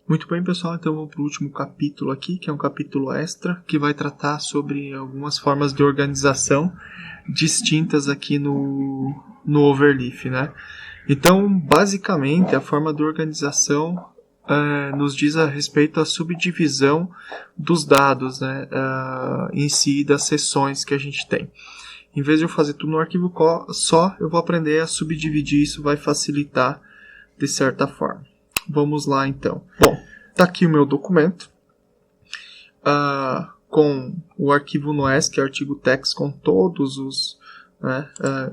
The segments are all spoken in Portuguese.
Muito bem, pessoal, então vamos para o último capítulo aqui, que é um capítulo extra, que vai tratar sobre algumas formas de organização distintas aqui no Overleaf, né? Então, basicamente, a forma de organização nos diz a respeito à subdivisão dos dados, né, em si, das seções que a gente tem. Em vez de eu fazer tudo no arquivo só, eu vou aprender a subdividir, isso vai facilitar de certa forma. Vamos lá, então. Bom, está aqui o meu documento com o arquivo NOESC, que é o artigo text, com todos os... Né,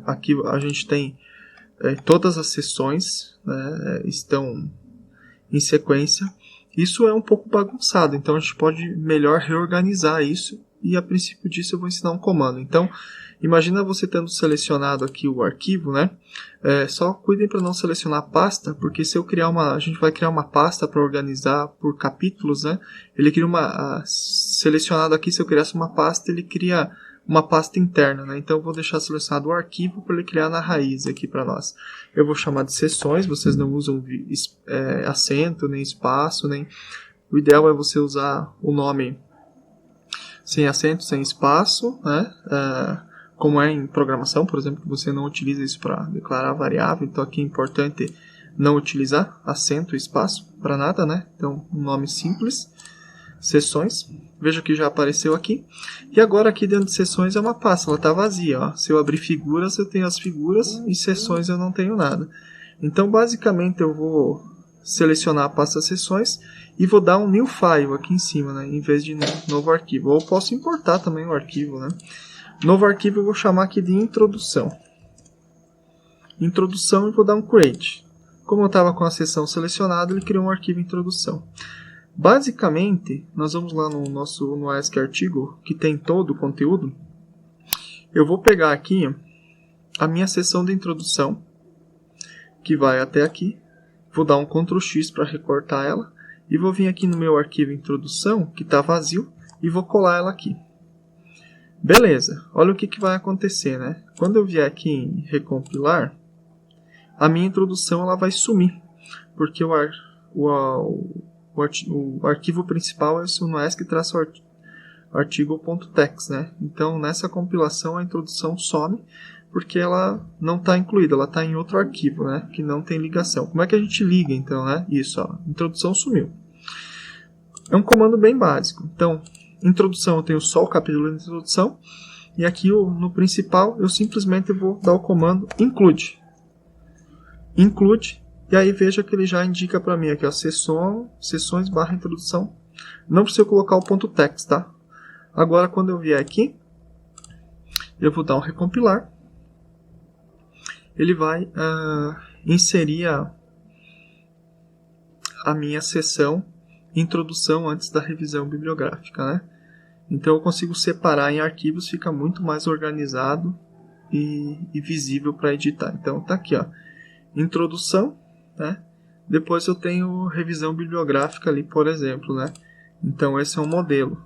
aqui a gente tem todas as seções, né, estão em sequência. Isso é um pouco bagunçado, então a gente pode melhor reorganizar isso e a princípio disso eu vou ensinar um comando. Então, imagina você tendo selecionado aqui o arquivo, né? Só cuidem para não selecionar a pasta, porque se eu criar a gente vai criar uma pasta para organizar por capítulos, né? Ele cria selecionado aqui, se eu criasse uma pasta, ele cria uma pasta interna, né? Então eu vou deixar selecionado o arquivo para ele criar na raiz aqui para nós. Eu vou chamar de seções, vocês não usam acento, nem espaço, nem... O ideal é você usar o nome sem acento, sem espaço, né? Como é em programação, por exemplo, que você não utiliza isso para declarar variável, então aqui é importante não utilizar acento e espaço para nada, né? Então, um nome simples, seções, veja que já apareceu aqui, e agora aqui dentro de seções é uma pasta, ela está vazia, ó. Se eu abrir figuras, eu tenho as figuras, e seções eu não tenho nada. Então, basicamente, eu vou selecionar a pasta seções, e vou dar um new file aqui em cima, né? Em vez de novo arquivo, ou eu posso importar também o arquivo, né? Novo arquivo eu vou chamar aqui de introdução. Introdução e vou dar um create. Como eu estava com a seção selecionada, ele criou um arquivo introdução. Basicamente, nós vamos lá no nosso NOESC artigo, que tem todo o conteúdo. Eu vou pegar aqui a minha seção de introdução, que vai até aqui. Vou dar um Ctrl X para recortar ela. E vou vir aqui no meu arquivo introdução, que está vazio, e vou colar ela aqui. Beleza, olha o que vai acontecer, né? Quando eu vier aqui em recompilar, a minha introdução ela vai sumir, porque o arquivo principal é o NOESC-artigo.txt, né? Então, nessa compilação, a introdução some, porque ela não está incluída, ela está em outro arquivo, né? Que não tem ligação. Como é que a gente liga, então, né? Isso, ó, introdução sumiu. É um comando bem básico. Então, introdução, eu tenho só o capítulo de introdução. E aqui no principal, eu simplesmente vou dar o comando include. Include. E aí veja que ele já indica para mim aqui, ó, seções / introdução. Não precisa colocar o ponto .text, tá? Agora, quando eu vier aqui, eu vou dar um recompilar. Ele vai inserir a minha seção introdução antes da revisão bibliográfica, né? Então eu consigo separar em arquivos, fica muito mais organizado e visível para editar. Então tá aqui, ó, introdução, né? Depois eu tenho revisão bibliográfica ali, por exemplo, né? Então esse é um modelo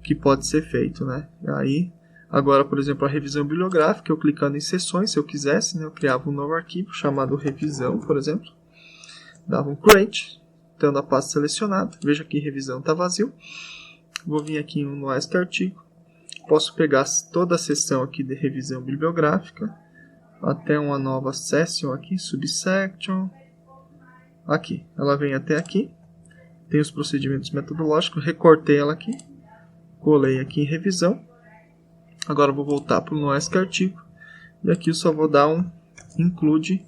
que pode ser feito, né? Aí, agora, por exemplo, a revisão bibliográfica, eu clicando em seções, se eu quisesse, né, eu criava um novo arquivo chamado revisão, por exemplo, dava um create, tendo a pasta selecionada, veja que revisão está vazio. Vou vir aqui no NOESC artigo, posso pegar toda a seção aqui de revisão bibliográfica, até uma nova section aqui, subsection, aqui, ela vem até aqui, tem os procedimentos metodológicos, recortei ela aqui, colei aqui em revisão, agora eu vou voltar para o NOESC artigo, e aqui eu só vou dar um include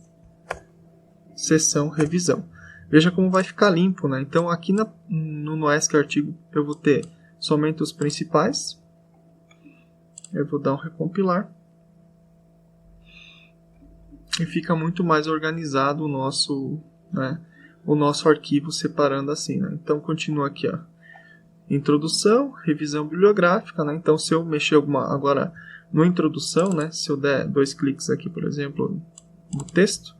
seção revisão. Veja como vai ficar limpo, né? Então aqui no NOESC artigo eu vou ter somente os principais. Eu vou dar um recompilar. E fica muito mais organizado o nosso arquivo separando assim, né? Então continua aqui, ó. Introdução, revisão bibliográfica, né? Então se eu mexer agora no introdução, né? Se eu der 2 cliques aqui, por exemplo, no texto,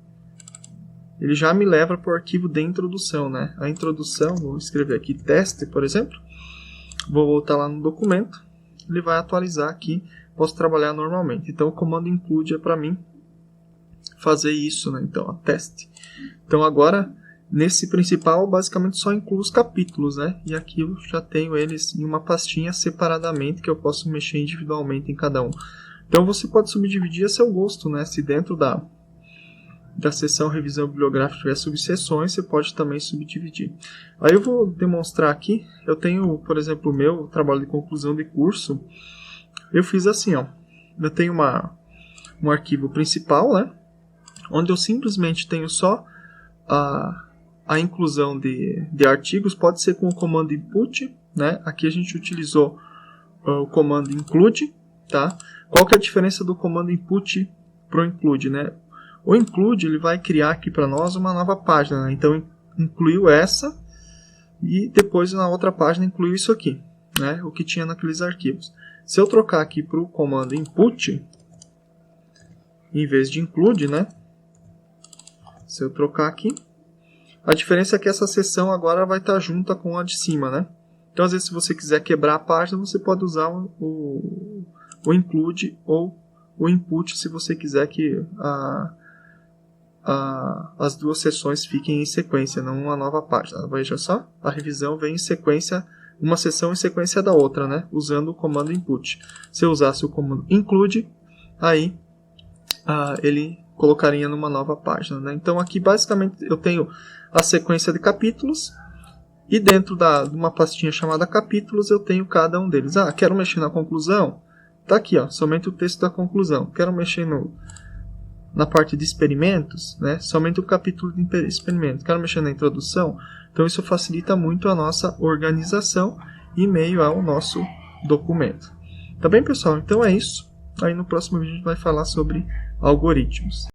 ele já me leva para o arquivo de introdução, né? A introdução, vou escrever aqui teste, por exemplo. Vou voltar lá no documento. Ele vai atualizar aqui. Posso trabalhar normalmente. Então, o comando include é para mim fazer isso, né? Então, teste. Então, agora Nesse principal, basicamente só incluo os capítulos, né? E aqui eu já tenho eles em uma pastinha separadamente, que eu posso mexer individualmente em cada um. Então você pode subdividir a seu gosto, né? Se dentro da seção revisão bibliográfica tiver subseções, você pode também subdividir. Aí eu vou demonstrar aqui, eu tenho, por exemplo, o meu trabalho de conclusão de curso, eu fiz assim, ó. Eu tenho um arquivo principal, né? Onde eu simplesmente tenho só a inclusão de artigos, pode ser com o comando input, né? Aqui a gente utilizou o comando include, tá? Qual que é a diferença do comando input para o include, né? O include ele vai criar aqui para nós uma nova página, né? Então incluiu essa e depois na outra página incluiu isso aqui, né? O que tinha naqueles arquivos. Se eu trocar aqui para o comando input, em vez de include, né? Se eu trocar aqui, a diferença é que essa seção agora vai estar junta com a de cima, né? Então, às vezes, se você quiser quebrar a página, você pode usar o include ou o input, se você quiser que as duas seções fiquem em sequência, não uma nova página. Veja só, a revisão vem em sequência, uma seção em sequência da outra, né? Usando o comando input. Se eu usasse o comando include, aí ele colocaria numa nova página, né? Então aqui basicamente eu tenho a sequência de capítulos e dentro de uma pastinha chamada capítulos eu tenho cada um deles. Quero mexer na conclusão? Tá aqui, ó, somente o texto da conclusão. Quero mexer na parte de experimentos, né? Somente o capítulo de experimentos. Quero mexer na introdução? Então isso facilita muito a nossa organização em meio ao nosso documento. Tá bem, pessoal? Então é isso. Aí no próximo vídeo a gente vai falar sobre algoritmos.